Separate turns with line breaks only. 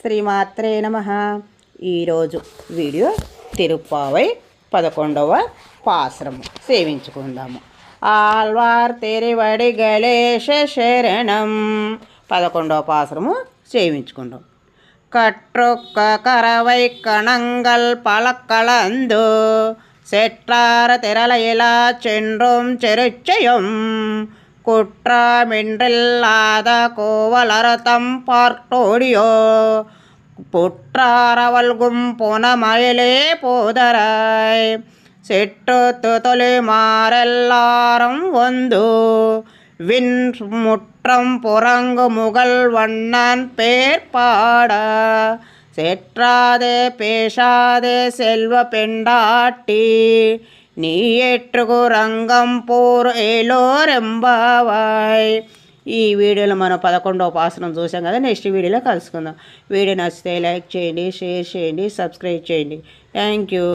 శ్రీమాత్రే నమః. ఈరోజు వీడియో తిరుప్పావై 11వ పాశ్రము సేవించుకుందాము. ఆళ్వార్ తిరువడిగళే శరణం. 11వ పాశ్రము సేవించుకుందాం. கற்றொக்க கரவை கணங்கள் பழக்களந்து செற்றார திரளையிலா சென்றும் செருச்செயும் குற்றமின்றில்லாத கோவலரதம் பார்த்தோடியோ புற்றாரவல்கும் புனமயிலே போதராய் செற்று தொலிமாரெல்லாரும் வந்து விண் முற்றம் புறங்கு முகல் வண்ணன் பேர் பாட செற்றாதே பேசாதே செல்வ பெண்டாட்டி నీ ఎట్టుకు రంగం పోరు ఏలోరెంబావాయ్. ఈ వీడియోలో మనం 11వ పాసనం చూసాం కదా. నెక్స్ట్ వీడియోలో కలుసుకుందాం. వీడియో నచ్చితే లైక్ చేయండి, షేర్ చేయండి, సబ్స్క్రైబ్ చేయండి. Thank you.